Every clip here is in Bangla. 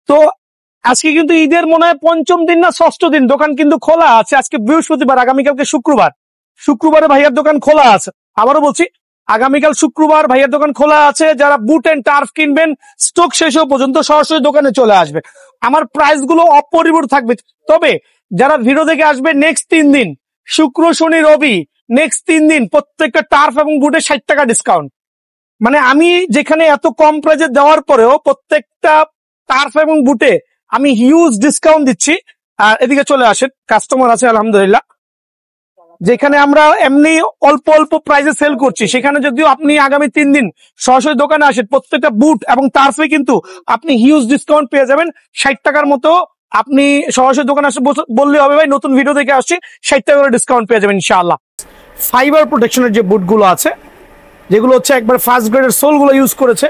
তো আজকে কিন্তু ঈদের মনে হয় পঞ্চম দিন না ষষ্ঠ দিন, দোকান কিন্তু খোলা আছে। আজকে বৃহস্পতিবার, আগামীকালকে শুক্রবার, শুক্রবারে ভাইয়ার দোকান খোলা আছে। আবারও বলছি, আগামীকাল শুক্রবার ভাইয়ার দোকান খোলা আছে। যারা বুট এন্ড টার্ফ কিনবেন স্টক শেষ হওয়া পর্যন্ত সরাসরি দোকানে চলে আসবে। আমার প্রাইস গুলো অপরিবর্তিত থাকবে। তবে যারা ভিডিও দেখে আসবে নেক্সট 3 দিন, শুক্র শনি রবি, নেক্সট 3 দিন প্রত্যেকটা টার্ফ এবং বুটে 60 টাকা ডিসকাউন্ট। মানে আমি যেখানে এত কম প্রাইজে দেওয়ার পরেও প্রত্যেকটা টার্ফ এবং বুটে আমি হিউজ ডিসকাউন্ট দিচ্ছি। আর এদিকে চলে আসেন, কাস্টমার আছে আলহামদুলিল্লাহ। যেখানে আমরা এমনি অল্প অল্প প্রাইসে সেল করছি, সেখানে যদিও আপনি আগামী 3 দিন সরাসরি দোকানে আসেন, প্রত্যেকটা বুট এবং টার্ফে কিন্তু আপনি হিউজ ডিসকাউন্ট পেয়ে যাবেন। 60 টাকার মতো আপনি সরাসরি দোকানে আসে বললে হবে, ভাই নতুন ভিডিও দেখে আসছি, 60 টাকা করে ডিসকাউন্ট পেয়ে যাবেন ইনশাআল্লাহ। ফাইবার প্রোটেকশনের যে বুটগুলো আছে, যেগুলো হচ্ছে একবার ফার্স্ট গ্রেডের সোলগুলো ইউজ করেছে,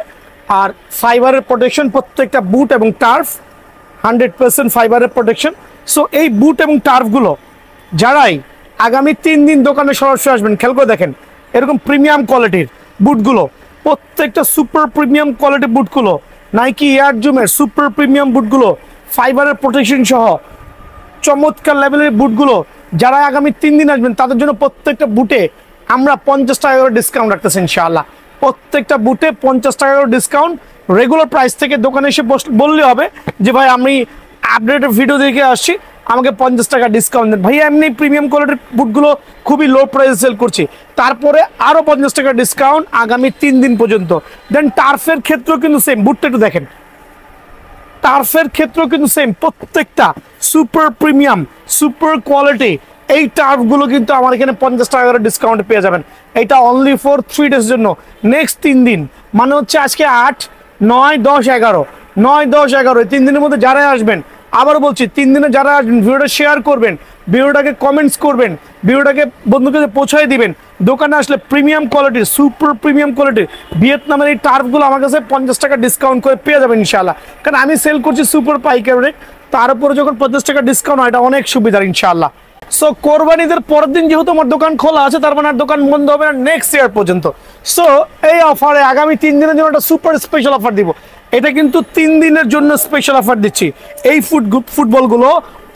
আর ফাইবারের প্রোটেকশন প্রত্যেকটা বুট এবং টার্ফ 100% ফাইবারের প্রোটেকশন। সো এই বুট এবং টার্ফগুলো যারাই আগামী 3 দিন দোকানে সরাসরি আসবেন, খেয়াল করে দেখেন এরকম প্রিমিয়াম কোয়ালিটির বুটগুলো, প্রত্যেকটা সুপার প্রিমিয়াম কোয়ালিটির বুটগুলো, নাইকি এয়ার জুমের সুপার প্রিমিয়াম বুটগুলো, ফাইবারের প্রোটেকশন সহ চমৎকার লেভেলের বুটগুলো যারা আগামী 3 দিন আসবেন তাদের জন্য প্রত্যেকটা বুটে আমরা 50 টাকা করে ডিসকাউন্ট রাখতেছি ইনশাআল্লাহ। প্রত্যেকটা বুটে 50 টাকা করে ডিসকাউন্ট। রেগুলার প্রাইস থেকে দোকানে এসে বললে হবে যে ভাই আমি আপডেটেড ভিডিও দেখে আসছি, আমাকে 50 টাকা ডিসকাউন্ট দেন। ভাইয়া এমনি প্রিমিয়াম কোয়ালিটির বুটগুলো খুবই লো প্রাইসে সেল করছি, তারপরে আরো 50 টাকা ডিসকাউন্ট আগামী 3 দিন পর্যন্ত। দেন টার্ফের ক্ষেত্রেও কিন্তু সেম, বুটটা একটু দেখেন, টার্ফের ক্ষেত্রেও কিন্তু সেম, প্রত্যেকটা সুপার প্রিমিয়াম সুপার কোয়ালিটি এই টার্ফগুলো কিন্তু আমার এখানে 50 টাকা করে ডিসকাউন্ট পেয়ে যাবেন। এটা অনলি ফর 3 ডেজ জন্য, নেক্সট 3 দিন, মানে হচ্ছে আজকে 8, 9, 10, 11, 9, 10, 11 3 দিনের মধ্যে যারাই আসবেন, আবার বলছি 3 দিনে যারা আসবেন ভিডিওটা শেয়ার করবেন, ভিডিওটাকে কমেন্টস করবেন, ভিডিওটাকে বন্ধুকে পৌঁছায় দিবেন। দোকানে আসলে প্রিমিয়াম কোয়ালিটির সুপার প্রিমিয়াম কোয়ালিটির ভিয়েতনামের এই টার্ফগুলো আমার কাছে 50 টাকা ডিসকাউন্ট করে পেয়ে যাবেন ইনশাআল্লাহ। কারণ আমি সেল করছি সুপার পাইকারি রেট, তার উপরে যখন 50 টাকা ডিসকাউন্ট হয় এটা অনেক সুবিধার ইনশাআল্লাহ। সো কোরবানিদের পরের দিন যেহেতু আমার দোকান খোলা আছে, তার মানে আর দোকান বন্ধ হবে না নেক্সট ইয়ার পর্যন্ত। সো এই অফারে আগামী 3 দিনের জন্য একটা সুপার স্পেশাল অফার দিব। এটা কিন্তু 3 দিনের জন্য স্পেশাল অফার দিচ্ছি। এই ফুটবলগুলো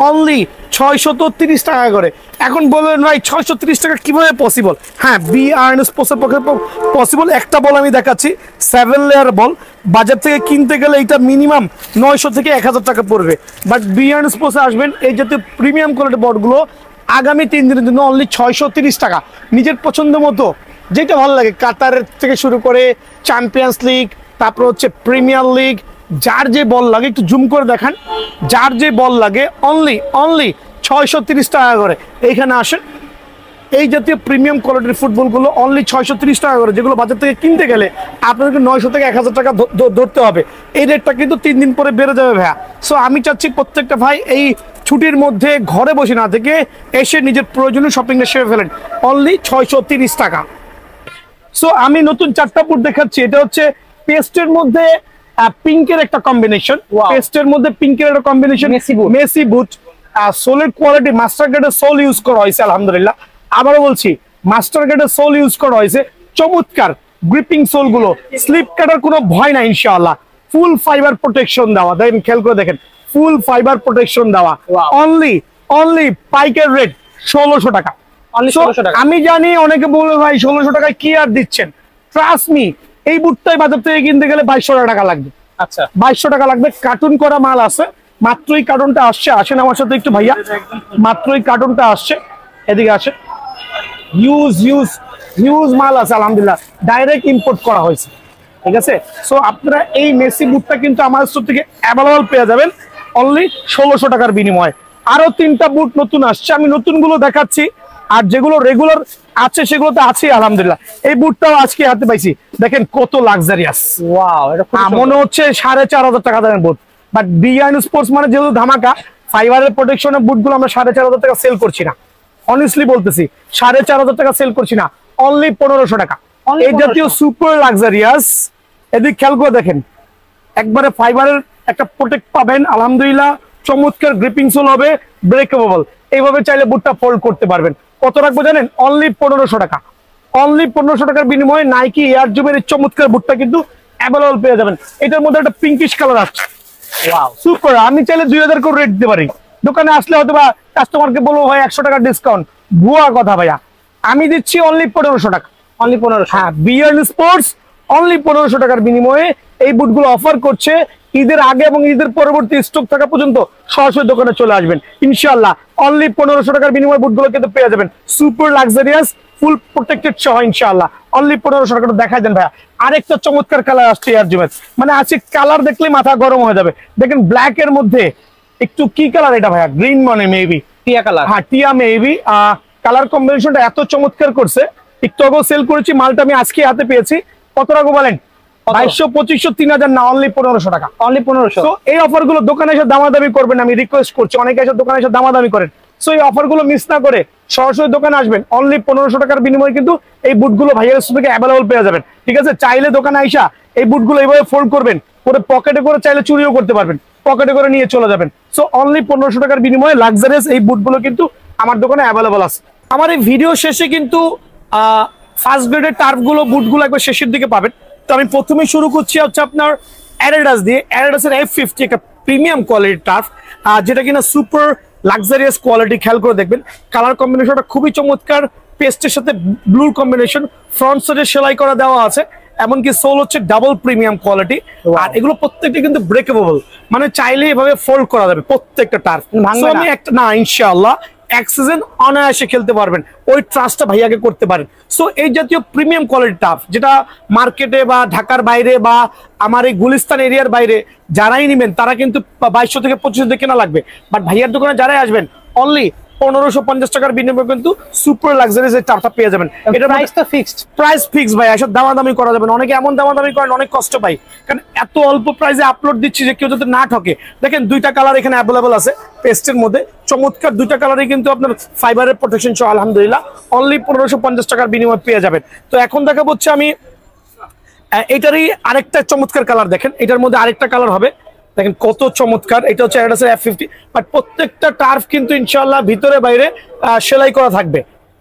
অনলি 630 টাকা করে। এখন বলবেন ভাই 630 টাকা কিভাবে পসিবল? হ্যাঁ, বি আর্নেস পোসের পক্ষে পসিবল। একটা বল আমি দেখাচ্ছি, 7 লেয়ার বল, বাজার থেকে কিনতে গেলে এটা মিনিমাম 900 থেকে 1000 টাকা পড়বে। বাট বি আর্নেস পোসে আসবেন, এই জাতীয় প্রিমিয়াম কোয়ালিটির বলগুলো আগামী 3 দিনের জন্য অনলি 630 টাকা। নিজের পছন্দ মতো যেটা ভালো লাগে, কাতারের থেকে শুরু করে চ্যাম্পিয়ন্স লিগ, তারপর হচ্ছে প্রিমিয়ার লিগ, যার যে বল লাগে একটু জুম করে দেখান, যার যে বল লাগে অনলি 630 টাকা করে। এইখানে আসেন, এই জাতীয় প্রিমিয়াম কোয়ালিটির ফুটবলগুলো অনলি 630 টাকা করে, যেগুলো বাজার থেকে কিনতে গেলে আপনাদেরকে 900 থেকে 1000 টাকা ধরতে হবে। এই রেটটা কিন্তু 3 দিন পরে বেড়ে যাবে ভাইয়া। সো আমি চাচ্ছি প্রত্যেকটা ভাই এই ছুটির মধ্যে ঘরে বসে না থেকে এসে নিজের প্রয়োজনীয় শপিংটা সেরে ফেলেন, অনলি 630 টাকা। সো আমি নতুন 4টা বুট দেখাচ্ছি। এটা হচ্ছে পেস্টের মধ্যে পিঙ্কের একটা কম্বিনেশন, পেস্টের মধ্যে পিঙ্কের একটা কম্বিনেশন, মেসি বুট। সোলের কোয়ালিটি মাস্টার গ্রেডের সোল ইউজ করা হয়েছে আলহামদুলিল্লাহ। আবারও বলছি, মাস্টার গ্রেডের সোল ইউজ করা হয়েছে, চমৎকার গ্রিপিং সোল গুলো, স্লিপ কাটার কোনো ভয় নাই ইনশাআল্লাহ। ফুল ফাইবার প্রোটেকশন দেওয়া, দেখেন খেয়াল করে দেখেন, ফুল ফাইবার প্রোটেকশন দেওয়া। অনলি পাইকার রেট 1600 টাকা। আমি জানি অনেকে বলবে ভাই 1600 টাকায় কি আর দিচ্ছেন, ট্রাস্ট মি, এই বুটটাই বাজার থেকে কিনতে গেলে 2200 টাকা লাগবে। আচ্ছা, 2200 টাকা লাগবে। কার্টুন করা মাল আছে, মাত্রই কার্টুনটা আসছে। আসেন আমার সাথে একটু ভাইয়া, মাত্রই কার্টুনটা আসছে, এদিকে আসে। হিউজ মাল আছে আলহামদুলিল্লাহ, ডাইরেক্ট ইম্পোর্ট করা হয়েছে, ঠিক আছে। সো আপনারা এই মেসি বুটটা কিন্তু আমার স্টোর থেকে অ্যাভেলেবল পেয়ে যাবেন অনলি 1600 টাকার বিনিময়ে। আরো 3টা বুট নতুন আসছে, আমি নতুনগুলো দেখাচ্ছি, আর যেগুলো রেগুলার আছে সেগুলো তো আছে আলহামদুলিল্লাহ। এই বুটটাও আজকে হাতে পাইছি, দেখেন কত লাক্সারিয়াস, ওয়াও, এটা মনে হচ্ছে 4500 টাকা দামের বুট। বাট বিআইন স্পোর্টস মানে যেহেতু ধামাকা, ফাইবারের প্রোটেকশনের বুটগুলো আমরা 4500 টাকা সেল করছি না, অনেস্টলি বলতেছি 4500 টাকা সেল করছি না, অনলি 1500 টাকা। এই জাতীয় সুপার লাক্সারিয়াস, এদিক খেয়াল করে দেখেন, একবারে ফাইবারের একটা প্রোটেক্ট পাবেন আলহামদুলিল্লাহ। চমৎকার গ্রিপিং সোল হবে, ব্রেকেবল। এইভাবে চাইলে বুটটা ফোল্ড করতে পারবেন। কত রাখবো জানেন? অনলি 1500 টাকা। অনলি 1500 টাকার বিনিময়ে নাইকি এয়ার জুমের এই চমৎকার বুটটা কিন্তু অ্যাভেলেবল পেয়ে যাবেন। এটার মধ্যে একটা পিঙ্কিশ কালার আসছে, সুপার। আমি চাইলে 2000 করে রেট দিতে পারি, দোকানে আসলে হয়তো বা কাস্টমারকে বলবো ভাই 100 টাকা ডিসকাউন্ট, ভুয়া কথা ভাইয়া। আমি দিচ্ছি অনলি 1500 টাকা, অনলি 1500। হ্যাঁ, বিয়ার্ন স্পোর্টস অনলি 1500 টাকার বিনিময়ে এই বুটগুলো অফার করছে। ঈদের আগে এবং ঈদের পরবর্তী স্টক থাকা পর্যন্ত সরাসরি দোকানে চলে আসবেন ইনশাআল্লাহ। অনলি 1500 টাকার বিনিময়ে বুটগুলো কিন্তু পেয়ে যাবেন, সুপার লাক্সারিয়াস ফুল প্রোটেক্টেড সহ ইনশাআল্লাহ। অনলি 1500 টাকা দেখা দেন ভাইয়া। আরেকটা চমৎকার কালার আসছে এয়ার জুমের, মানে আছে কালার দেখলে মাথা গরম হয়ে যাবে। দেখেন ব্ল্যাক এর মধ্যে একটু কি কালার এটা ভাইয়া, গ্রিন মানে মেবি টিয়া কালার, হ্যাঁ টিয়া মেবি। কালার কম্বিনেশনটা এত চমৎকার করছে, একটু আগেও সেল করেছি মালটা, আমি আজকে হাতে পেয়েছি। কত টাকা বলেন? 2200, 2500, 3000 না, অনলি 1500 টাকা, অনলি 1500। তো এই অফার গুলো দোকানে এসে দামাদামি করবেন, আমি রিকোয়েস্ট করছি, অনেকে এসে দোকানে এসে দামাদামি করেন। সো এই অফার গুলো মিস না করে সরাসরি দোকানে আসবেন। অনলি 1500 টাকার বিনিময়ে কিন্তু এই বুটগুলো ভাইয়ের স্টোর থেকে অ্যাভেলেবল পেয়ে যাবেন। ঠিক আছে, চাইলে দোকানে আইসা এই বুটগুলো এইভাবে ফোল্ড করবেন, করে পকেটে করে চাইলে চুরিও করতে পারবেন, পকেটে করে নিয়ে চলে যাবেন। সো অনলি 1500 টাকার বিনিময়ে লাক্সারিয়াস এই বুটগুলো কিন্তু আমার দোকানে অ্যাভেলেবল আছে। আমার এই ভিডিও শেষে কিন্তু ফার্স্ট গ্রেডের টার্ফ গুলো বুটগুলো একবার শেষের দিকে পাবেন। তো আমি প্রথমে শুরু করছি হচ্ছে আপনার অ্যাডিডাস দিয়ে। অ্যাডিডাসের F50 একটা প্রিমিয়াম কোয়ালিটির টার্ফ, যেটা কিনা সুপার লাক্সারিয়াস কোয়ালিটি। খেয়াল করে দেখবেন কালার কম্বিনেশনটা খুবই চমৎকার, পেস্টের সাথে ব্লুর কম্বিনেশন, ফ্রন্ট সাইডে সেলাই করা দেওয়া আছে, এমনকি সোল হচ্ছে ডাবল প্রিমিয়াম কোয়ালিটি। আর এগুলো প্রত্যেকটা কিন্তু ব্রেকেবল, মানে চাইলে এভাবে ফোল্ড করা যাবে প্রত্যেকটা টার্ফ, আমি একটা না ইনশাআল্লাহ এক সিজন অনায়াসে খেলতে পারবেন, ওই ট্রাস্টটা ভাইয়াকে করতে পারেন। সো এই জাতীয় প্রিমিয়াম কোয়ালিটি টার্ফ যেটা মার্কেটে বা ঢাকার বাইরে বা আমার এই গুলিস্তান এরিয়ার বাইরে যারাই নেবেন তারা কিন্তু 2200 থেকে 2500 দিয়ে কেনা লাগবে, বাট ভাইয়ার দোকানে যারাই আসবেন অনলি 1550 টাকার বিনিময়ে কিন্তু সুপার লাক্সারিয়াস এই টার্ফটা পেয়ে যাবেন। এটা প্রাইস তো ফিক্সড, প্রাইস ফিক্স ভাই, এসব দামাদামি করা যাবে না। অনেকে এমন দামাদামি করেন, অনেক কষ্ট পাই, কারণ এত অল্প প্রাইসে আপলোড দিচ্ছি যে কেউ যাতে না ঠকে। দেখেন দুইটা কালার এখানে অ্যাভেলেবল আছে পেস্টের মধ্যে, চমৎকার দুইটা কালারই কিন্তু আপনার ফাইবারের প্রোটেকশন সহ আলহামদুলিল্লাহ অনলি 1550 টাকার বিনিময়ে পেয়ে যাবেন। তো এখন দেখা হচ্ছে আমি এটারই আরেকটা চমৎকার কালার দেখেন, এটার মধ্যে আরেকটা কালার হবে, দেখেন কত চমৎকার। এটা হচ্ছে অ্যাডিডাসের F50, বাট প্রত্যেকটা টার্ফ কিন্তু ইনশাআল্লাহ ভিতরে বাইরে সেলাই করা থাকবে,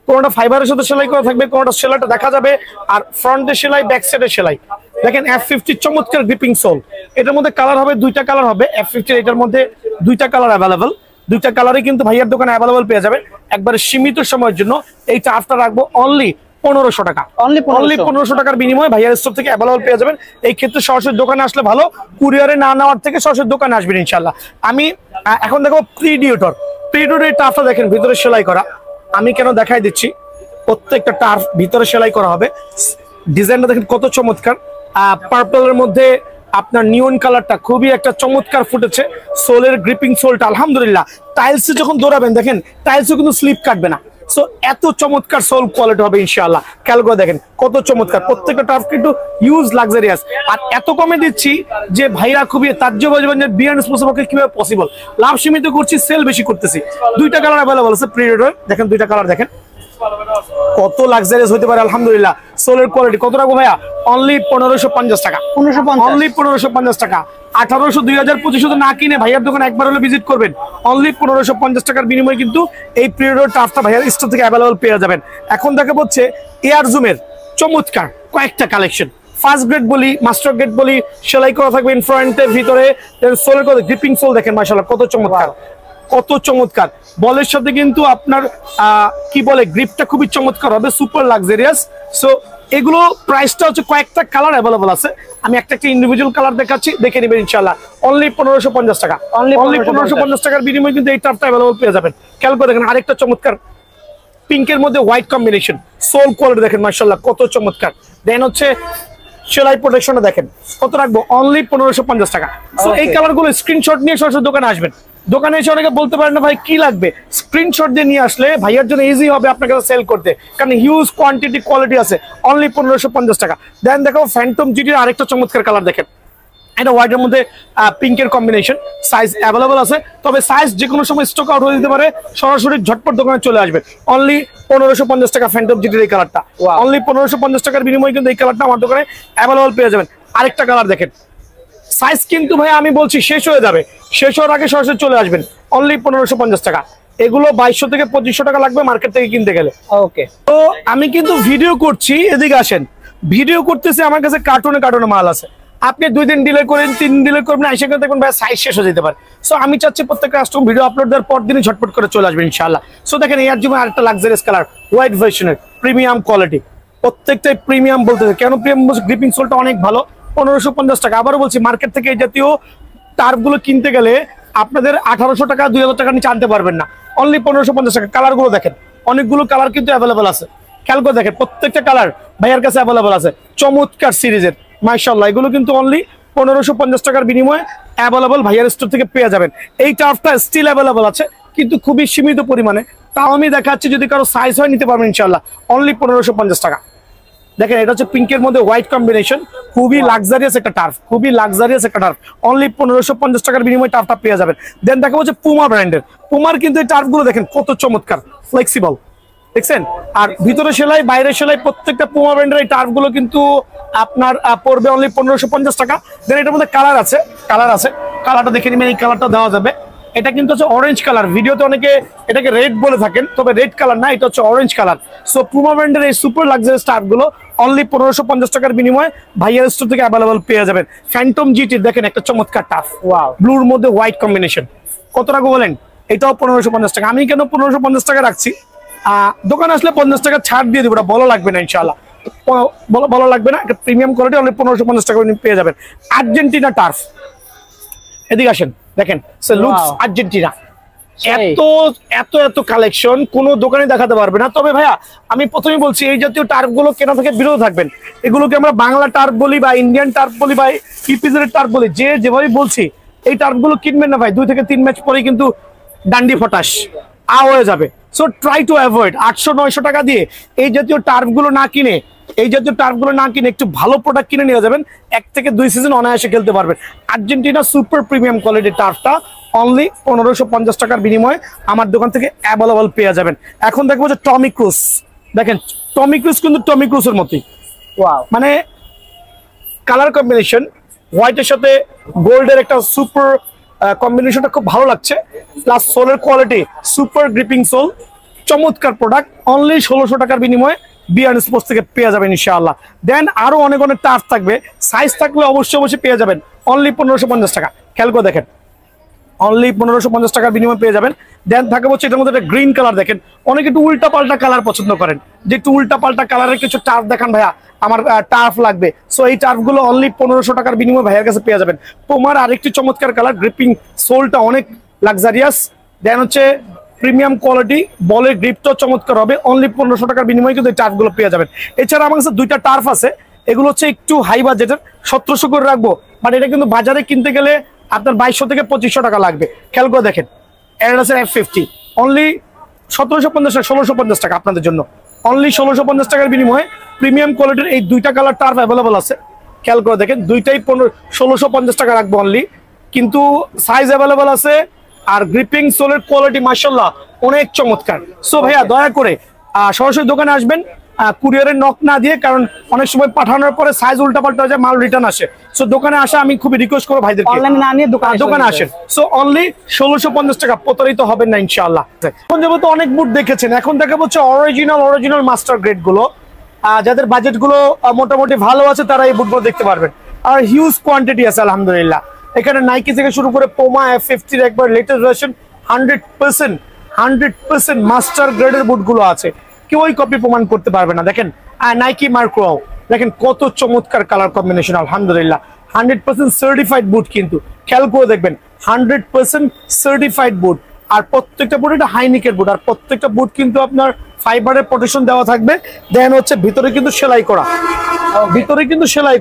কোনটা ফাইবারের সাথে সেলাই করা থাকবে, কোনটা সেলাইটা দেখা যাবে, আর ফ্রন্টে সেলাই, ব্যাক সাইডে সেলাই। দেখেন F50 চমৎকার গ্রিপিং সোল, এটার মধ্যে কালার হবে, দুইটা কালার হবে F50, এটার মধ্যে দুইটা কালার অ্যাভেলেবল, দুইটা কালারই কিন্তু ভাইয়ার দোকানে অ্যাভেলেবল পেয়ে যাবে। একবারে সীমিত সময়ের জন্য এই টার্ফটা রাখবো অনলি 1500 টাকা, অনলি 1500 টাকার বিনিময়ে ভাইয়ার স্টোর থেকে অ্যাভেলেবল পেয়ে যাবেন। এই ক্ষেত্রে সরাসরি দোকানে আসলে ভালো, কুরিয়ারে না নেওয়ার থেকে সরাসরি দোকানে আসবেন ইনশাআল্লাহ। আমি এখন দেখো প্রিডিউটর, এই টার্ফটা দেখেন ভিতরে সেলাই করা, আমি কেন দেখাই দিচ্ছি, প্রত্যেকটা টার্ফ ভিতরে সেলাই করা হবে। ডিজাইনটা দেখেন কত চমৎকার, পার্পলের মধ্যে আপনার নিয়ন কালারটা খুবই একটা চমৎকার ফুটেছে। সোলের গ্রিপিং সোলটা আলহামদুলিল্লাহ, টাইলসে যখন দৌড়াবেন দেখেন টাইলসও কিন্তু স্লিপ কাটবে না। সো এত চমৎকার সোল কোয়ালিটি হবে ইনশাআল্লাহ। খেয়াল করে দেখেন কত চমৎকার, প্রত্যেকটা টার্ফ কিন্তু ইউজ লাক্সারিয়াস। আর এত কমে দিচ্ছি যে ভাইরা খুবই তাজ্জব হয়ে যাবেন যে বিয়ার্ন স্পোর্টস পক্ষে কিভাবে পসিবল। লাভ সীমিত করছি, সেল বেশি করতেছি। দুইটা কালার অ্যাভেলেবল আছে প্রিডেটর, দেখেন দুইটা কালার দেখেন কত লাক্সারিয়াস হতে পারে আলহামদুলিল্লাহ। সোলের কোয়ালিটি কত রাখবো ভাইয়া? অনলি 1550 টাকা, অনলি 1550 টাকা। 1800, 2000, 2500 না কিনে ভাইয়ার দোকানে একবার হলে ভিজিট করবেন, অনলি 1550 টাকার বিনিময়ে কিন্তু এই পিরিয়ড টার্ফটা ভাইয়ার স্টোর থেকে অ্যাভেলেবল পেয়ে যাবেন। এখন দেখা হচ্ছে এয়ার জুমের চমৎকার কয়েকটা কালেকশন, ফার্স্ট গ্রেড বলি, মাস্টার গ্রেড বলি, সেলাই করা থাকবে ইনফ্রন্টের ভিতরে, সোলের কথা গ্রিপিং সোল দেখেন মাশাআল্লাহ কত চমৎকার, কত চমৎকার। বলের সাথে কিন্তু আপনার কি বলে গ্রিপটা খুবই চমৎকার হবে, সুপার লাক্সারিয়াস। সো এগুলো প্রাইসটা হচ্ছে কয়েকটা কালার অ্যাভেলেবল আছে, আমি একটা ইন্ডিভিজুয়াল কালার দেখাচ্ছি, দেখে নেবেন ইনশাআল্লাহ। অনলি 1550 টাকা, অনলি 1550 টাকার বিনিময়ে কিন্তু এই টার্ফটা অ্যাভেলেবল পেয়ে যাবেন। খেয়াল করে দেখেন আরেকটা চমৎকার পিঙ্কের মধ্যে হোয়াইট কম্বিনেশন, সোল কোয়ালিটি দেখেন মাশাআল্লাহ কত চমৎকার। দেন হচ্ছে সেলাই প্রোটেকশনটা দেখেন কত রাখবো, অনলি 1550 টাকা। সো এই কালারগুলো স্ক্রিনশট নিয়ে সরাসরি দোকানে আসবেন। দোকানে এসে অনেকে বলতে পারেন না ভাই কি লাগবে, স্ক্রিনশট দিয়ে নিয়ে আসলে ভাইয়ার জন্য ইজি হবে আপনার কাছে সেল করতে, কারণ হিউজ কোয়ান্টিটি কোয়ালিটি আছে। অনলি 1550 টাকা। দেন দেখো ফ্যান্টম জিটির আরেকটা চমৎকার কালার দেখেন, এটা হোয়াইটের মধ্যে পিঙ্কের কম্বিনেশন, সাইজ অ্যাভেলেবল আছে, তবে সাইজ যে কোনো সময় স্টক আউট হয়ে যেতে পারে, সরাসরি ঝটপট দোকানে চলে আসবেন। অনলি 1550 টাকা ফ্যান্টম জিটির এই কালারটা, অনলি 1550 টাকার বিনিময়ে কিন্তু এই কালারটা আমার দোকানে অ্যাভেলেবল পেয়ে যাবেন। আরেকটা কালার দেখেন, সাইজ কিন্তু ভাই আমি বলছি শেষ হয়ে যাবে, শেষ হওয়ার আগে সরাসরি চলে আসবেন। অনলি 1550 টাকা। এগুলো 2200 থেকে 2500 টাকা লাগবে মার্কেট থেকে কিনতে গেলে। ওকে, তো আমি কিন্তু ভিডিও করছি, এদিকে আসেন, ভিডিও করতেছি, আমার কাছে কার্টুনে মাল আছে, আপনি 2 দিন ডিলে করেন, 3 দিন ডিলে করবেন, এসে কিন্তু দেখবেন ভাই সাইজ শেষ হয়ে যেতে পারে। সো আমি চাচ্ছি প্রত্যেকটা কাস্টমার ভিডিও আপলোড দেওয়ার পর দিনই ঝটপট করে চলে আসবেন ইনশাআল্লাহ। সো দেখেন এর জন্য আরেকটা লাক্সারিয়াস কালার, হোয়াইট ভার্সনের প্রিমিয়াম কোয়ালিটি, প্রত্যেকটাই প্রিমিয়াম বলতে কেন প্রিমিয়াম বলছি, গ্রিপিং সোলটা অনেক ভালো, 1550 টাকা। আবারও বলছি মার্কেট থেকে এই জাতীয় টার্ফগুলো কিনতে গেলে আপনাদের 1800 টাকা 2000 টাকা নিচে আনতে পারবেন না, অনলি 1550 টাকা। কালারগুলো দেখেন, অনেকগুলো কালার কিন্তু অ্যাভেলেবল আছে, খেয়াল করে দেখেন প্রত্যেকটা কালার ভাইয়ার কাছে অ্যাভেলেবল আছে, চমৎকার সিরিজের মাশাআল্লাহ। এগুলো কিন্তু অনলি 1550 টাকার বিনিময়ে অ্যাভেলেবল ভাইয়ার স্টোর থেকে পেয়ে যাবেন। এই টার্ফটা স্টিল অ্যাভেলেবল আছে কিন্তু খুবই সীমিত পরিমাণে, তাও আমি দেখাচ্ছি, যদি কারো সাইজ হয় নিতে পারবেন ইনশাআল্লাহ, অনলি 1550 টাকা। দেখেন এটা হচ্ছে পিঙ্কের মধ্যে হোয়াইট কম্বিনেশন, খুবই লাক্সারিয়াস একটা টার্ফ, খুবই লাক্সারিয়াস একটা টার্ফ, অনলি 1550 টাকার বিনিময়ে টার্ফটা পেয়ে যাবেন। দেন দেখা হচ্ছে পুমা ব্র্যান্ডের, পুমার কিন্তু এই টার্ফগুলো দেখেন কত চমৎকার, ফ্লেক্সিবল, দেখছেন? আর ভিতরে সেলাই বাইরে সেলাই, প্রত্যেকটা পুমা ব্র্যান্ডের এই টার্ফগুলো কিন্তু আপনার পড়বে অনলি 1550 টাকা। দেন এটার মধ্যে কালার আছে, কালারটা দেখে নিবেন, এই কালারটা দেওয়া যাবে। এটা কিন্তু হচ্ছে অরেঞ্জ কালার, ভিডিওতে অনেকে এটাকে রেড বলে থাকেন, তবে রেড কালার না, এটা হচ্ছে অরেঞ্জ কালার। সো পুমা ব্র্যান্ডের এই সুপার লাক্সারিয়াস টার্ফগুলো অনলি 1550 টাকার বিনিময়ে ভাইয়ার স্টোর থেকে অ্যাভেলেবল পেয়ে যাবেন। ফ্যান্টম জিটি দেখেন একটা চমৎকার টার্ফ, ব্লুর মধ্যে হোয়াইট কম্বিনেশন, কত টাকা বলেন? এটাও 1550 টাকা। আমি কেন 1550 টাকা রাখছি, দোকানে আসলে 50 টাকা ছাড় দিয়ে দেবো, বলা লাগবে না ইনশাআল্লাহ, বলা লাগবে না। একটা প্রিমিয়াম কোয়ালিটি অনলি 1550 টাকা পেয়ে যাবেন। আর্জেন্টিনা টার্ফ, এদিকে আসেন, দেখেন লুকস আর্জেন্টিনা, এত এত এত কালেকশন কোনো দোকানে দেখাতে পারবে না। তবে ভাইয়া আমি প্রথমেই বলছি, এই জাতীয় টার্ফ গুলো কেনা থেকে বিরত থাকবেন। এগুলোকে আমরা বাংলা টার্ফ বলি বা ইন্ডিয়ান টার্ফ বলি বা ইপিজেড টার্ফ বলি, যেভাবে বলছি, এই টার্ফ গুলো কিনবেন না ভাই, 2 থেকে 3 ম্যাচ পরেই কিন্তু ডান্ডি ফটাস হয়ে যাবে। সো ট্রাই টু অ্যাভয়েড 800-900 টাকা দিয়ে এই জাতীয় টার্ফ গুলো না কিনে, একটু ভালো প্রোডাক্ট কিনে নিয়ে যাবেন, 1 থেকে 2 সিজন অনায়াসে খেলতে পারবেন। আর্জেন্টিনা সুপার প্রিমিয়াম কোয়ালিটির টার্ফটা অনলি 1550 টাকার বিনিময়ে আমার দোকান থেকে অ্যাভেলেবল পেয়ে যাবেন। এখন দেখবো যে টমি ক্রুজ, দেখেন টমি ক্রুজ কিন্তু টমি ক্রুজের মতোই, মানে কালার কম্বিনেশন হোয়াইটের সাথে গোল্ডের একটা সুপার কম্বিনেশনটা খুব ভালো লাগছে। প্লাস সোলের কোয়ালিটি সুপার গ্রিপিং সোল, চমৎকার প্রোডাক্ট, অনলি 1600 টাকার বিনিময়ে বিয়ান স্পোর্টস থেকে পেয়ে যাবেন ইনশাআল্লাহ। দেন আরো অনেক অনেক টার্ফ থাকবে, সাইজ থাকলে অবশ্যই পেয়ে যাবেন অনলি 1550 টাকা। খেয়াল করে দেখেন, অনলি 1550 টাকার বিনিময়ে পেয়ে যাবেন। দেন থাকে হচ্ছে এটার মধ্যে একটা গ্রিন কালার, দেখেন অনেকে একটু উল্টা পাল্টা কালার পছন্দ করেন, যে একটু উল্টা পাল্টা কালারের কিছু টার্ফ দেখান ভাইয়া, আমার টার্ফ লাগবে। সো এই টার্ফ গুলো অনলি 1500 টাকার বিনিময়ে ভাইয়ের কাছে পেয়ে যাবেন। তোমার আরেকটি চমৎকার কালার, গ্রিপিং সোলটা অনেক লাক্সারিয়াস, দেন হচ্ছে প্রিমিয়াম কোয়ালিটি, বলের গ্রিপটাও চমৎকার হবে, অনলি 1500 টাকার বিনিময়ে কিন্তু এই টার্ফ গুলো পেয়ে যাবেন। এছাড়া আমার কাছে 2টা টার্ফ আছে, এগুলো হচ্ছে একটু হাই বাজেটের, 1700 করে রাখবো, বাট এটা কিন্তু বাজারে কিনতে গেলে আপনার 2200 থেকে 2500 টাকা লাগবে। খেয়াল করে দেখেন, অ্যাডিডাসের F50 অনলি 1750 টাকা আপনাদের জন্য, অনলি 1650 টাকার বিনিময়ে প্রিমিয়াম কোয়ালিটির এই 2টা কালার টার্ফ অ্যাভেলেবল আছে। খেয়াল করে দেখেন, দুইটাই 1650 টাকা রাখবো অনলি, কিন্তু সাইজ অ্যাভেলেবল আছে। আর গ্রিপিং সোলের কোয়ালিটি মাশাআল্লাহ অনেক চমৎকার। সো ভাইয়া দয়া করে সরাসরি দোকানে আসবেন, কুরিয়ারের নক না দিয়ে, কারণ অনেক সময় পাঠানোর পরে সাইজ উল্টাপাল্টা হয়ে যায়, মাল রিটার্ন আসে। সো দোকানে আসা আমি খুবই রিকোয়েস্ট করবো ভাইদেরকে, অনলাইনে না নিয়ে দোকানে আসেন। সো অনলি 1650 টাকা, প্রতারিত হবেন না ইনশাআল্লাহ। এখন যেহেতু অনেক বুট দেখেছেন, এখন দেখাবো হচ্ছে অরিজিনাল মাস্টার গ্রেড গুলো, যাদের বাজেট গুলো মোটামুটি ভালো আছে তারা এই বুটগুলো দেখতে পারবেন। আর হিউজ কোয়ান্টিটি আছে আলহামদুলিল্লাহ। এখানে নাইকি থেকে শুরু করে পোমা F50 একবার লেটেস্ট ভার্সন 100% মাস্টার গ্রেডের বুটগুলো আছে, কেউই কপি প্রমাণ করতে পারবে না। দেখেন নাইকি মার্কো, দেখেন কত চমৎকার কালার কম্বিনেশন, আলহামদুলিল্লাহ 100% সার্টিফাইড বুট, কিন্তু খেয়াল করে দেখবেন 100% সার্টিফাইড বুট। আর প্রত্যেকটা বুট এটা হাইনিকের বুট, আর প্রত্যেকটা বুট কিন্তু আপনার ফাইবারের প্রোটেকশন দেওয়া থাকবে। দেন হচ্ছে ভিতরে কিন্তু সেলাই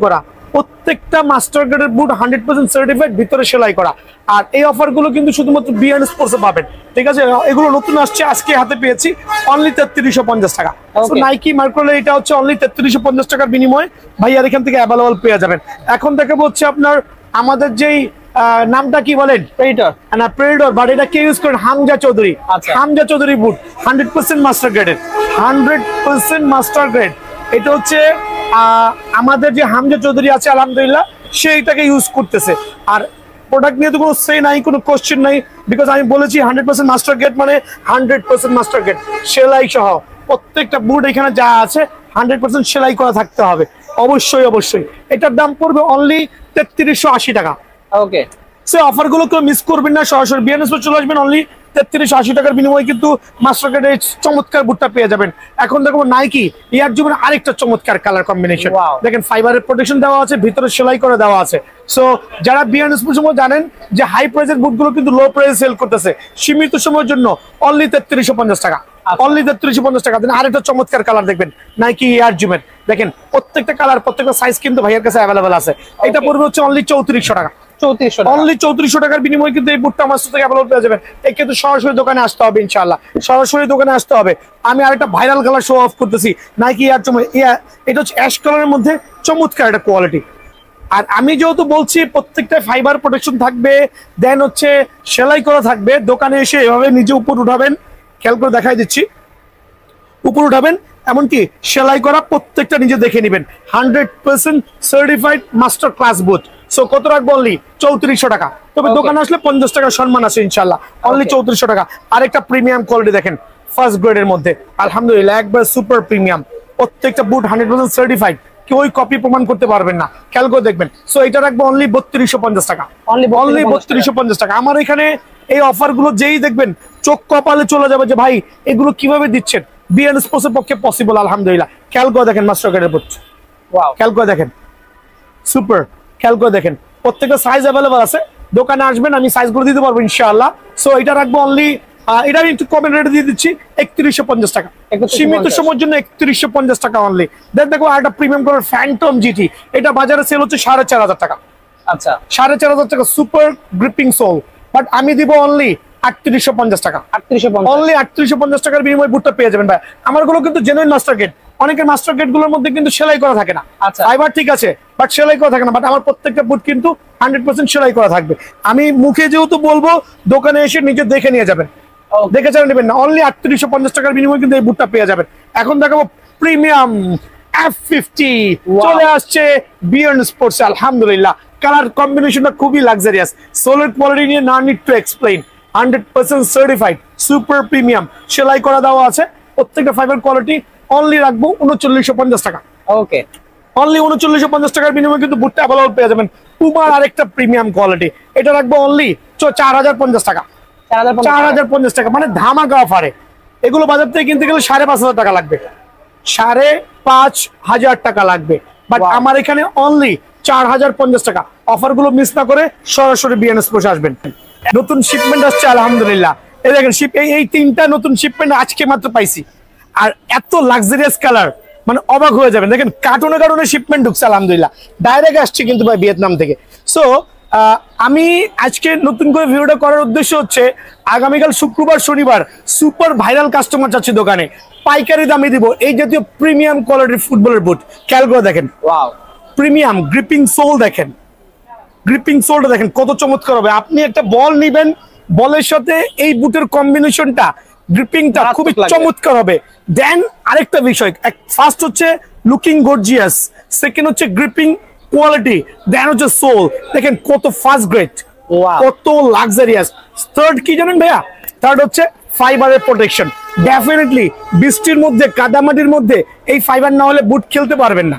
করা, প্রত্যেকটা মাস্টার গ্রেডের বুট 100% সার্টিফাইড, ভিতরে সেলাই করা। আর এই অফার গুলো কিন্তু শুধুমাত্র বিয়ান স্পোর্টসে পাবেন, ঠিক আছে? এগুলো নতুন আসছে, আজকে হাতে পেয়েছি, অনলি 3350 টাকা। নাইকি মার্কোলে এটা হচ্ছে অনলি 3350 টাকার বিনিময়ে ভাইয়ার এখান থেকে অ্যাভেলেবল পেয়ে যাবেন। এখন দেখাবো হচ্ছে আপনার আমাদের যেই নামটা কি বলেন, প্রেডিটর, বাট এটা কে ইউজ করেন, হামজা চৌধুরী। হামজা চৌধুরী বুট 100% মাস্টার গ্রেডের, 100% মাস্টার গ্রেড। এটা হচ্ছে আমাদের যে হামজা চৌধুরী আছে আলহামদুলিল্লাহ, সে এটাকে ইউজ করতেছে। আর প্রোডাক্ট নিয়ে তো কোনো সে নাই, কোনো কোশ্চেন নাই, বিকজ আমি বলেছি 100% মাস্টার গ্রেড মানে 100% মাস্টার গ্রেড, সেলাই সহ প্রত্যেকটা বুট এখানে যা আছে 100% সেলাই করা থাকতে হবে। অবশ্যই অবশ্যই এটার দাম পড়বে অনলি 3380 টাকা। ওকে, সে অফার গুলো কেউ মিস করবেন না, সরাসরি বিএনএস চলে আসবেন, অনলি 3380 টাকার বিনিময়ে কিন্তু মাস্টারকার্ডের চমৎকার বুটটা পেয়ে যাবেন। এখন দেখো নাইকি এয়ার জুমের আরেকটা চমৎকার কালার কম্বিনেশন, দেখেন ফাইবারের প্রোটেকশন দেওয়া আছে, ভিতরে সেলাই করে দেওয়া আছে। সো যারা বিএনএস সময় জানেন যে হাই প্রাইসের বুটগুলো কিন্তু লো প্রাইসে সেল করতেছে, সীমিত সময়ের জন্য অনলি 3350 টাকা, অনলি 3350 টাকা। আরেকটা চমৎকার কালার দেখবেন নাইকি এয়ার জুমের, দেখেন প্রত্যেকটা কালার প্রত্যেকটা সাইজ কিন্তু ভাইয়ের কাছে অ্যাভেলেবল আছে। এটা পড়বে হচ্ছে অনলি 3400 টাকা, অনলি 3400 টাকার বিনিময়ে কিন্তু এই বুটটা আমার থেকে অ্যাভেলেবল পেয়ে যাবেন। এই কিন্তু সরাসরি দোকানে আসতে হবে, ইনশাআল্লাহ সরাসরি দোকানে আসতে হবে। আমি আরেকটা ভাইরাল কালার শো অফ করতেছি, নাইকি এয়ার জুম, এটা হচ্ছে অ্যাশ কালারের মধ্যে চমৎকার একটা কোয়ালিটি। আর আমি যেহেতু বলছি প্রত্যেকটা ফাইবার প্রোটেকশন থাকবে, দেন হচ্ছে সেলাই করা থাকবে, দোকানে এসে এভাবে নিজে উপর উঠাবেন, খেয়াল করে দেখাই দিচ্ছি, উপর উঠাবেন, এমনকি সেলাই করা প্রত্যেকটা নিজে দেখে নেবেন, 100% সার্টিফাইড মাস্টার ক্লাস বুট। সো কত রাখবো? অনলি 3400 টাকা। তবে দোকানে আসলে 50 টাকা সম্মান আছে ইনশাল্লাহ, অনলি 3400 টাকা। আরেকটা প্রিমিয়াম কোয়ালিটি দেখেন ফার্স্ট গ্রেডের মধ্যে, আলহামদুলিল্লাহ একবার সুপার প্রিমিয়াম, প্রত্যেকটা বুট 100% সার্টিফাইড, কেউ ওই কপি প্রমাণ করতে পারবেন না, খেয়াল করে দেখবেন। সো এটা রাখবো অনলি 3250 টাকা, অনলি 3250 টাকা। আমার এখানে এই অফার গুলো যেই দেখবেন চোখ কপালে চলে যাবে যে ভাই এগুলো কিভাবে দিচ্ছেন, বিএনএস স্পোর্টসের পক্ষে পসিবল আলহামদুলিল্লাহ। খেয়াল করে দেখেন মাস্টার কার্ডের বুট, ওয়াও খেয়াল করে দেখেন, সুপার, খেয়াল করে দেখেন প্রত্যেকটা সাইজ অ্যাভেলেবল আছে, দোকানে আসবেন আমি সাইজ করে দিতে পারবো ইনশাআল্লাহ। সো এটা রাখবো অনলি, এটা আমি একটু কমেন্ট রেটে দিয়ে দিচ্ছি 3150 টাকা, সীমিত সময়ের জন্য 3150 টাকা অনলি। দেখো আরেকটা প্রিমিয়াম কলার ফ্যান্টম জিটি, এটা বাজারে সেল হচ্ছে 4500 টাকা। আচ্ছা, 4500 টাকা সুপার গ্রিপিং সোল, বাট আমি দিব অনলি 3850 টাকা, অনলি 3850 টাকার বিনিময়ে বুটটা পেয়ে যাবেন ভাই। আমার গুলো কিন্তু জেনুইন মাস্টার গেট, অনেকের মাস্টার গেট গুলোর মধ্যে কিন্তু সেলাই করা থাকে না, ফাইবার ঠিক আছে বাট সেলাই করা থাকে না, বাট আমার প্রত্যেকটা বুট কিন্তু 100% সেলাই করা থাকবে। আমি মুখে যেহেতু বলবো, দোকানে এসে নিজে দেখে নিয়ে যাবেন, দেখে চালিয়ে নেবেন না, অনলি 3850 টাকার বিনিময়ে কিন্তু এই বুটটা পেয়ে যাবেন। এখন দেখাবো প্রিমিয়াম F50 চলে আসছে বিয়ন্ড স্পোর্টস, আলহামদুলিল্লাহ কালার কম্বিনেশনটা খুবই লাক্সারিয়াস, সোলের কোয়ালিটি নিয়ে না need to explain, 100% certified super premium, সেলাই করা দেওয়া আছে, প্রত্যেকটা ফাইবার কোয়ালিটি। অনলি রাখবো 3950 টাকা, ওকে অনলি 3950 টাকার বিনিময়ে কিন্তু বুটটা অ্যাভেলেবল পেয়ে যাবেন। পুমার আরেকটা প্রিমিয়াম কোয়ালিটি, এটা রাখবো অনলি 4050 টাকা, 4050 টাকা, মানে ধামাকা অফারে। এগুলো বাজার থেকে কিনতে গেলে 5500 টাকা লাগবে, 5500 টাকা লাগবে, বাট আমার এখানে অনলি 4050 টাকা। অফার গুলো মিস না করে সরাসরি বিএনএস বসে আসবেন। নতুন শিপমেন্ট আসছে আলহামদুলিল্লাহ, এই দেখেন এই 3টা নতুন শিপমেন্ট আজকে মাত্র পাইছি, আর এত লাক্সারিয়াস কালার মানে অবাক হয়ে যাবেন। দেখেন কার্টুনে শিপমেন্ট ঢুকছে আলহামদুলিল্লাহ, ডাইরেক্ট আসছে কিন্তু ভাই ভিয়েতনাম থেকে। সো আমি আজকে নতুন করে ভিডিওটা করার উদ্দেশ্য হচ্ছে, আগামীকাল শুক্রবার শনিবার সুপার ভাইরাল কাস্টমার যাচ্ছে দোকানে, পাইকারি দামে দিব এই জাতীয় প্রিমিয়াম কোয়ালিটির ফুটবলের বুট। খেয়াল করে দেখেন, ওয়াও প্রিমিয়াম গ্রিপিং সোল, দেখেন গ্রিপিং সোলটা দেখেন কত চমৎকার হবে। আপনি একটা বল নিবেন, বলের সাথে এই বুটের কম্বিনেশনটা, গ্রিপিংটা খুবই চমৎকার হবে। দেন আরেকটা বিষয়, ফার্স্ট হচ্ছে লুকিং গর্জিয়াস, সেকেন্ড হচ্ছে গ্রিপিং কোয়ালিটি, দেন হচ্ছে সোল, দেখেন কত ফার্স্ট গ্রেড, কত লাক্সারিয়াস। থার্ড কি জানেন ভাইয়া? থার্ড হচ্ছে ফাইবারের প্রোটেকশন। ডেফিনেটলি বৃষ্টির মধ্যে, কাদামাটির মধ্যে এই ফাইবার না হলে বুট খেলতে পারবেন না।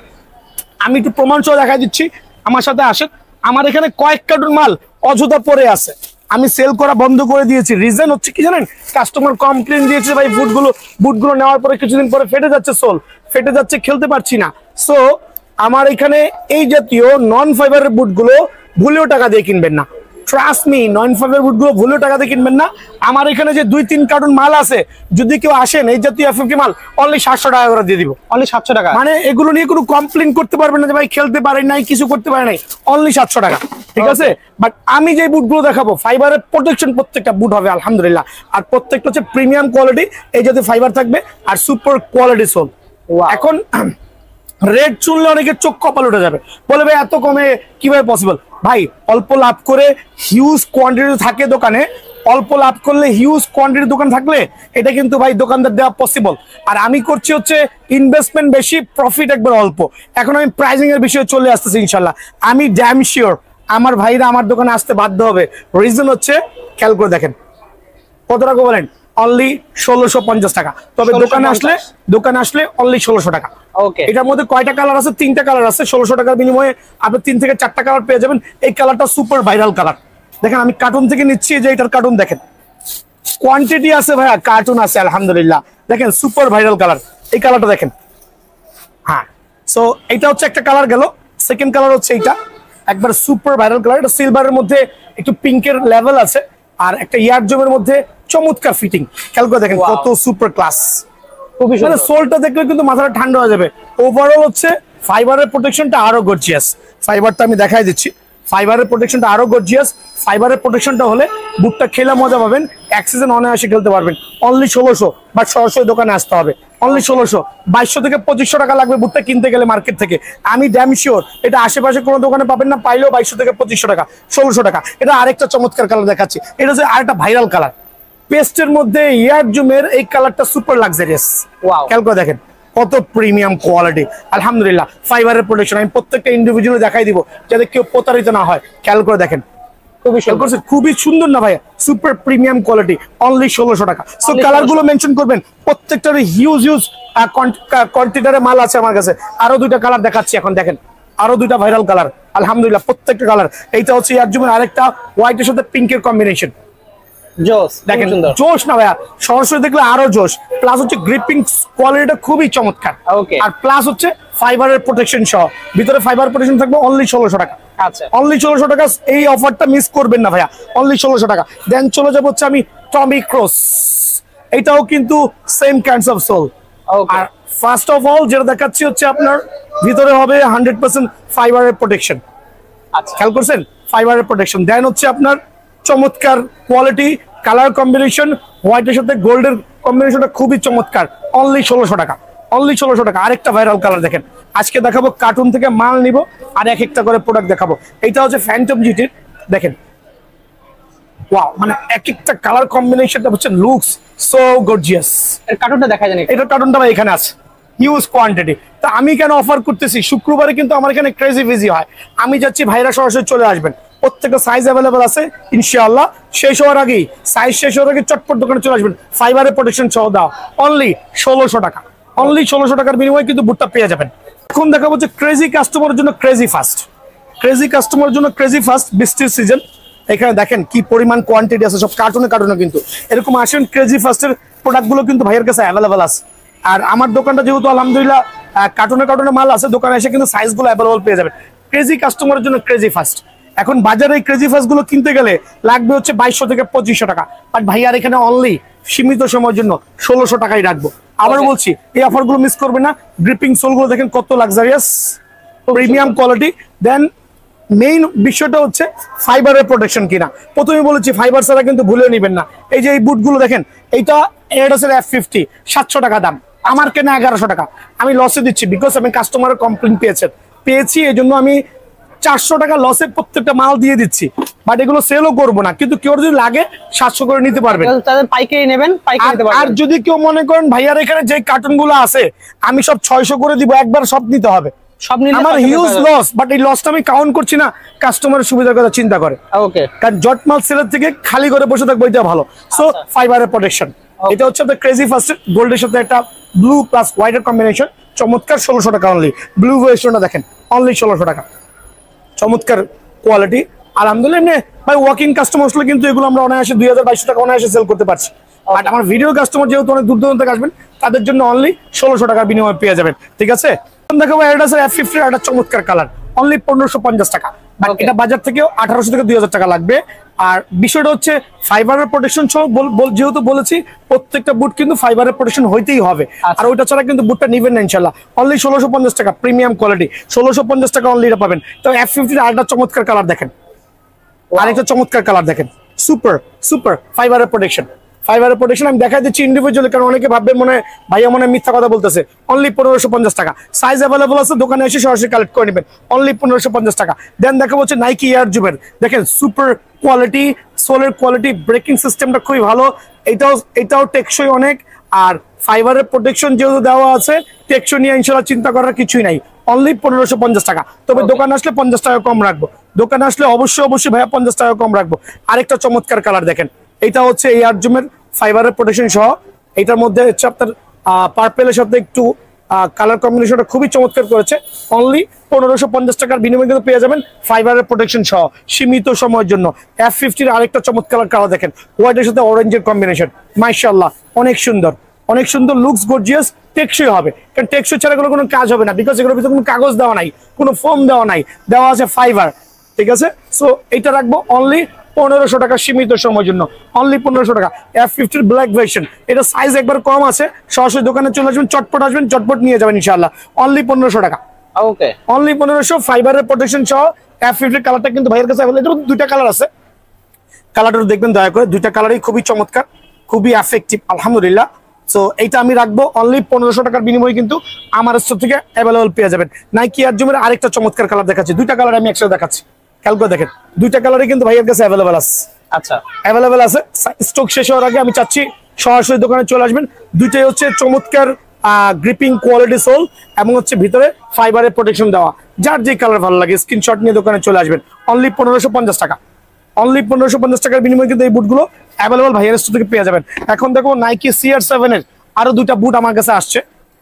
আমি একটু প্রমাণ সহ দেখা দিচ্ছি, আমার সাথে আসেন। আমার এখানে কয়েক কার্টুন মাল অযথা পড়ে আছে, আমি সেল করা বন্ধ করে দিয়েছি। রিজন হচ্ছে কি জানেন? কাস্টমার কমপ্লেন দিয়েছে ভাই বুটগুলো নেওয়ার পরে কিছুদিন পরে ফেটে যাচ্ছে, সোল ফেটে যাচ্ছে, খেলতে পারছি না। সো আমার এখানে এই জাতীয় নন ফাইবারের বুটগুলো ভুলেও টাকা দিয়ে কিনবেন না, ট্রাস্ট মি, নন ফাইবার বুটগুলো ভুলেও টাকা দিয়ে কিনবেন না। আমার এখানে যে 2-3 কার্টুন মাল আছে, যদি কেউ আসেন এই জাতীয় এফএফটি মাল অনলি 700 টাকা করে দিয়ে দিব, অনলি 700 টাকা। মানে এগুলো নিয়ে কোনো কমপ্লেন করতে পারবেন না যে ভাই খেলতে পারে নাই, কিছু করতে পারে নাই, অনলি 700 টাকা, ঠিক আছে? বাট আমি যে বুটগুলো দেখাবো ফাইবারের প্রোটেকশন, প্রত্যেকটা বুট হবে আলহামদুলিল্লাহ, আর প্রত্যেকটা হচ্ছে প্রিমিয়াম কোয়ালিটি, এই জাতীয় ফাইবার থাকবে আর সুপার কোয়ালিটি সোল। এখন রেট শুনলে অনেকের চোখ কপাল উঠে যাবে, বলে ভাই এত কমে কিভাবে পসিবল? ভাই অল্প লাভ করে হিউজ কোয়ান্টিটি থাকে দোকানে, অল্প লাভ করলে হিউজ কোয়ান্টিটি দোকান থাকলে এটা কিন্তু ভাই দোকানদার দেওয়া পসিবল। আর আমি করছি হচ্ছে ইনভেস্টমেন্ট বেশি, প্রফিট একবার অল্প। এখন আমি প্রাইজিং এর বিষয়ে চলে আসতেছি ইনশাল্লাহ। আমি ড্যাম শিওর আমার ভাইরা আমার দোকানে আসতে বাধ্য হবে। রিজন হচ্ছে, খেয়াল করে দেখেন কত টাকা বলেন, অনলি 1650 টাকা। তবে দোকানে আসলে অনলি 1600 টাকা। ওকে, এটার মধ্যে কয়টা কালার আছে? 3টা কালার আছে। 1600 টাকার বিনিময়ে আপনি 3 থেকে 4টা কালার পেয়ে যাবেন। এই কালারটা সুপার ভাইরাল কালার। দেখেন আমি কার্টুন থেকে নিচ্ছি, যে এটার কার্টুন দেখেন, কোয়ান্টিটি আছে ভাইয়া, কার্টুন আছে আলহামদুলিল্লাহ। দেখেন সুপার ভাইরাল কালার, এই কালারটা দেখেন। হ্যাঁ, সো এটা হচ্ছে একটা কালার গেল। সেকেন্ড কালার হচ্ছে এইটা, একবার সুপার ভাইরাল কালার। এটা সিলভারের মধ্যে একটু পিঙ্কের লেভেল আছে, আর একটা ইয়ার জমের মধ্যে চমৎকার ফিটিং। খেয়াল করে দেখেন কত সুপার ক্লাস। খুবই মানে সুন্দর। সোলটা দেখলে কিন্তু মাথাটা ঠান্ডা হয়ে যাবে। ওভারঅল হচ্ছে ফাইবারের প্রোটেকশনটা আরো গর্জিয়াস। ফাইবারটা আমি দেখাই দিচ্ছি, ফাইবারের প্রোটেকশনটা আরো গর্জিয়াস। ফাইবারের প্রোটেকশনটা হলে বুটটা খেলে মজা পাবেন, এক সিজন অনায়াসে খেলতে পারবেন। অনলি 1600, বাট সরাসরি দোকানে আসতে হবে। অনলি 1600, 2200 থেকে 2500 টাকা লাগবে বুটটা কিনতে গেলে মার্কেট থেকে। আমি ড্যাম শিওর এটা আশেপাশে কোনো দোকানে পাবেন না, পাইলেও 2200 থেকে 2500 টাকা, 1600 টাকা। এটা আরেকটা চমৎকার কালার দেখাচ্ছি, এটা হচ্ছে আরেকটা ভাইরাল কালার। পেস্টের মধ্যে ইয়ার জুমের এই কালারটা সুপার লাক্সারিয়াস। ওয়াও, খেয়াল করে দেখেন কত প্রিমিয়াম কোয়ালিটি। আলহামদুলিল্লাহ ফাইবারের প্রোটেকশন আমি প্রত্যেকটা ইন্ডিভিজুয়াল দেখাই দিব, যাতে কেউ প্রতারিত না হয়। খেয়াল করে দেখেন, খুবই সুন্দর না ভাইয়া, সুপার প্রিমিয়াম কোয়ালিটি। অনলি 1600 টাকা। সো কালার গুলো মেনশন করবেন, প্রত্যেকটার হিউজ কোয়ান্টিটির মাল আছে আমার কাছে। আরো 2টা কালার দেখাচ্ছি এখন, দেখেন আরো 2টা ভাইরাল কালার। আলহামদুলিল্লাহ প্রত্যেকটা কালার। এইটা হচ্ছে ইয়ার জুমের আরেকটা হোয়াইটের সাথে পিঙ্কের কম্বিনেশন। জোস, দেখেন জোশ না ভাইয়া, সরাসরি দেখলে আরো জোশ। প্লাস হচ্ছে গ্রিপিং কোয়ালিটিটা খুবই চমৎকার। ওকে, আর প্লাস হচ্ছে ফাইবারের প্রোটেকশন সহ, ভিতরে ফাইবার প্রোটেকশন থাকবে। অনলি 1600 টাকা। আচ্ছা, অনলি 1600 টাকা। এই অফারটা মিস করবেন না ভাইয়া, অনলি 1600 টাকা। দেন চলে যাবো হচ্ছে আমি টমি ক্রস। এটাও কিন্তু সেম কাইন্ডস অফ সোল। আর ফার্স্ট অফ অল যেটা দেখাচ্ছি হচ্ছে আপনার ভিতরে হবে 100% ফাইবারের প্রোটেকশন। আচ্ছা, খেয়াল করছেন, ফাইবারের প্রোটেকশন। দেন হচ্ছে আপনার চমৎকার কোয়ালিটি, কালার কম্বিনেশন, হোয়াইটের সাথে গোল্ডের কম্বিনেশনটা খুবই চমৎকার। অনলি 1600 টাকা। অনলি 1600 টাকা। আরেকটা ভাইরাল কালার দেখেন, আজকে দেখাবো কার্টুন থেকে মাল নিব আর এক একটা করে প্রোডাক্ট দেখাবো। এইটা হচ্ছে ফ্যান্টম জিটির, দেখেন ওয়াও, মানে এক একটা কালার কম্বিনেশনটা হচ্ছে লুকস সো গর্জিয়াস। এর কার্টুনটা দেখা যায় না, এটার কার্টুনটা ভাই এখানে আছে, হিউজ কোয়ান্টিটি। তা আমি কেন অফার করতেছি, শুক্রবারে কিন্তু আমার এখানে ক্রেজি বিজি হয়। আমি যাচ্ছি, ভাইরা সরাসরি চলে আসবেন। প্রত্যেকটা সাইজ অ্যাভেলেবল আছে ইনশাআল্লাহ। শেষ হওয়ার আগেই, সাইজ শেষ হওয়ার আগে চটপট দোকানে চলে আসবেন। ফাইবারের প্রোটেকশন সহ দাও। অনলি 1600 টাকা। অনলি 1600 টাকার বিনিময়ে কিন্তু বুটটা পেয়ে যাবেন। এখন দেখাবো যে ক্রেজি কাস্টমারের জন্য ক্রেজি ফাস্ট। ক্রেজি কাস্টমারের জন্য ক্রেজি ফাস্ট, বৃষ্টির সিজন। এখানে দেখেন কি পরিমাণ কোয়ান্টিটি আছে, সব কার্টুনে কিন্তু। এরকম আসেন, ক্রেজি ফাস্টের প্রোডাক্টগুলো কিন্তু ভাইয়ের কাছে অ্যাভেলেবল আছে। আর আমার দোকানটা যেহেতু আলহামদুলিল্লাহ কার্টুনে মাল আছে, দোকানে এসে কিন্তু সাইজগুলো অ্যাভেলেবল পেয়ে যাবেন। ক্রেজি কাস্টমারের জন্য ক্রেজি ফাস্ট। এখন বাজারে এই ক্রেজি ফাস্ট গুলো কিনতে গেলে লাগবে হচ্ছে 2200 থেকে 2500 টাকা। বাট ভাইয়ার এখানে অনলি সীমিত সময়ের জন্য 1600 টাকাই রাখবো। আবারও বলছি, এই অফার গুলো মিস করবে না। গ্রিপিং সোল গুলো দেখেন কত luxurious, premium quality. Then main বিষয়টা হচ্ছে ফাইবারের প্রোটেকশন কিনা। প্রথমে বলেছি ফাইবার ছাড়া কিন্তু ভুলে নিবেন না। এই যে এই বুটগুলো দেখেন, এইটা এডিডাসের F50, 700 টাকা দাম, আমার কেনা 1100 টাকা। আমি লসে দিচ্ছি, বিকজ আমি কাস্টমারের কমপ্লেন পেয়েছি, এই জন্য আমি 400 টাকা লসে প্রত্যেকটা মাল দিয়ে দিচ্ছি। বাট এগুলো সেলও করবো না, কিন্তু কেউ যদি লাগে 700 করে নিতে পারবেন। পাইকারি নেবেন, আর যদি কেউ মনে করেন ভাইয়ার এখানে যে কার্টুন গুলো আছে আমি সব 600 করে দিব, একবার সব নিতে হবে, আমার হিউজ লস। বাট এই লসটা আমি কাউন্ট করছি না, কাস্টমারের সুবিধার কথা চিন্তা করে। ওকে, কারণ জটমাল সেলের থেকে খালি করে বসে থাকবো, এটা ভালো। সো ফাইবারের প্রোটেকশন, এটা হচ্ছে আপনার ক্রেজি ফার্স্ট গোল্ডের সাথে একটা ব্লু প্লাস হোয়াইটের কম্বিনেশন, চমৎকার। 1600 টাকা অনলি। ব্লু ভার্সনটা দেখেন, অনলি 1600 টাকা। চমৎকার কোয়ালিটি আলহামদুলিল্লাহ। এমনি ভাই ওয়াকিং কাস্টমার আসলে কিন্তু এগুলো আমরা অনায়াসে 2200 টাকা অনায়াসে সেল করতে পারছি। আর আমার ভিডিও কাস্টমার যেহেতু অনেক দূর দূরান্ত থেকে আসবেন, তাদের জন্য অনলি 1600 টাকার বিনিময়ে পেয়ে যাবেন। ঠিক আছে, দেখাবো এডিডাসের F50 একটা চমৎকার কালার, অনলি 1550 টাকা। বাট এটা বাজার থেকেও 1800 থেকে 2000 টাকা লাগবে। আর বিষয়টা হচ্ছে ফাইবারের প্রোটেকশন সহ, যেহেতু বলেছি প্রত্যেকটা বুট কিন্তু ফাইবারের প্রোটেকশন হইতেই হবে। আর ওইটা ছাড়া কিন্তু বুটটা নিবেন না ইনশাল্লাহ। অনলি 1650 টাকা, প্রিমিয়াম কোয়ালিটি। 1650 টাকা অনলি এটা পাবেন। তো F50 আরেকটা চমৎকার কালার দেখেন, আরেকটা চমৎকার কালার দেখেন, সুপার ফাইবারের প্রোটেকশন। ফাইবারের প্রোটেকশন আমি দেখাই দিচ্ছি ইন্ডিভিজুয়ালি, কারণ অনেকে ভাববে মনে ভাইয়া মনে মিথ্যা কথা বলতেছে। অনলি 1550 টাকা। সাইজ অ্যাভেলেবল আছে, দোকানে এসে সরাসরি কালেক্ট করে নেবেন। অনলি 1550 টাকা। দেন দেখাবো হচ্ছে নাইকি এয়ার জুমের, দেখেন সুপার কোয়ালিটি, সোলের কোয়ালিটি, ব্রেকিং সিস্টেমটা খুবই ভালো। এটাও টেকসই অনেক। আর ফাইবারের প্রোটেকশন যেহেতু দেওয়া আছে, টেকসই নিয়ে ইনশাল্লাহ চিন্তা করার কিছুই নাই। অনলি 1550 টাকা। তবে দোকানে আসলে 50 টাকা কম রাখবো। দোকানে আসলে অবশ্যই ভাইয়া 50 টাকা কম রাখবো। আরেকটা চমৎকার কালার দেখেন, এটা হচ্ছে এয়ার জুমের ফাইবারের প্রোটেকশন সহ। এটার মধ্যে হচ্ছে আপনার পার্পেলের সাথে একটু কালার কম্বিনেশনটা খুবই চমৎকার করেছে। অনলি 1550 টাকার বিনিময়ে কিন্তু পেয়ে যাবেন ফাইবারের প্রোটেকশন সহ সীমিত সময়ের জন্য। F50 আরেকটা চমৎকার কালার দেখেন, হোয়াইটের সাথে অরেঞ্জের কম্বিনেশন, মাশাআল্লাহ অনেক সুন্দর, অনেক সুন্দর, লুকস গর্জিয়াস, টেকসই হবে। কারণ টেকসই ছাড়া এগুলো কোনো কাজ হবে না, বিকজ এগুলোর ভিতরে কোনো কাগজ দেওয়া নাই, কোনো ফোম দেওয়া নাই, দেওয়া আছে ফাইবার। ঠিক আছে, সো এটা রাখবো অনলি 1500 টাকা সীমিত সময়ের জন্য, অনলি 1500 টাকা। F50 ব্ল্যাক ভার্সন, এটা সাইজ একবার কম আছে, সরাসরি দোকানে চলে আসবেন, চটপট আসবেন, চটপট নিয়ে যাবেন ইনশাআল্লাহ। অনলি 1500 টাকা, ওকে, অনলি 1500। ফাইবারের প্রোটেকশন সহ F50 কালারটা কিন্তু ভাইয়ের কাছে अवेलेबल, দুইটা কালার আছে, কালারটা দেখবেন দয়া করে, দুইটা কালারই খুবই চমৎকার, খুবই এফেক্টিভ আলহামদুলিল্লাহ। সো এইটা আমি রাখবো অনলি 1500 টাকার বিনিময়ে কিন্তু আমার স্টোর থেকে অ্যাভেলেবল পেয়ে যাবেন। নাইকি এয়ার জুমের আরেকটা চমৎকার কালার দেখাচ্ছি, দুইটা কালার আমি একসাথে দেখাচ্ছি, খেয়াল করে দেখেন, দুইটা কালারই কিন্তু ভাইয়ের কাছে অ্যাভেলেবল আছে। আচ্ছা, অ্যাভেলেবল আছে, স্টক শেষ হওয়ার আগে আমি চাচ্ছি সরাসরি দোকানে চলে আসবেন। দুইটাই হচ্ছে চমৎকার গ্রিপিং কোয়ালিটি সোল এবং হচ্ছে ভিতরে ফাইবারের প্রোটেকশন দেওয়া। যার যে কালার ভালো লাগে স্ক্রিনশট নিয়ে দোকানে চলে আসবেন। অনলি 1550 টাকা, অনলি 1550 টাকার বিনিময়ে কিন্তু এই বুটগুলো অ্যাভেলেবল ভাইয়ের স্টোর থেকে পেয়ে যাবেন। এখন দেখো নাইকি CR7 এর আরো দুইটা বুট আমার কাছে আসছে,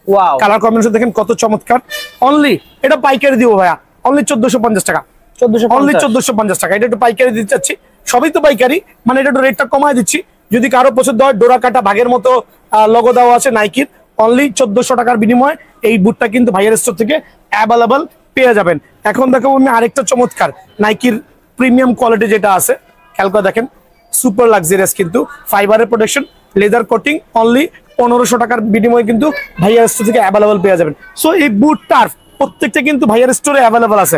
ওয়াও, কালার কম্বিনেশন দেখেন কত চমৎকার। অনলি এটা পাইকারি দিব ভাইয়া, অনলি 1450 টাকা, অনলি 1450 টাকা। এটা একটু পাইকারি দিতে চাচ্ছি, সবই তো পাইকারি, মানে এটা একটু রেটটা কমায় দিচ্ছি। যদি কারো পছন্দ হয়, ডোরা কাটা ভাগের মতো লোগো দেওয়া আছে নাইকির, অনলি 1400 টাকার বিনিময়ে এই বুটটা কিন্তু ভাইয়ের স্টোর থেকে অ্যাভেলেবল পেয়ে যাবেন। এখন দেখো আমি আরেকটা চমৎকার নাইকির প্রিমিয়াম কোয়ালিটি যেটা আছে, খেয়াল করে দেখেন, সুপার লাক্সারিয়াস কিন্তু ফাইবারের প্রোটেকশন, লেদার কোটিং, অনলি 1500 টাকার বিনিময়ে কিন্তু ভাইয়ার স্টোর থেকে অ্যাভেলেবল পেয়ে যাবেন। সো এই বুট টার্ফ প্রত্যেকটা কিন্তু ভাইয়ার স্টোরে অ্যাভেলেবল আছে।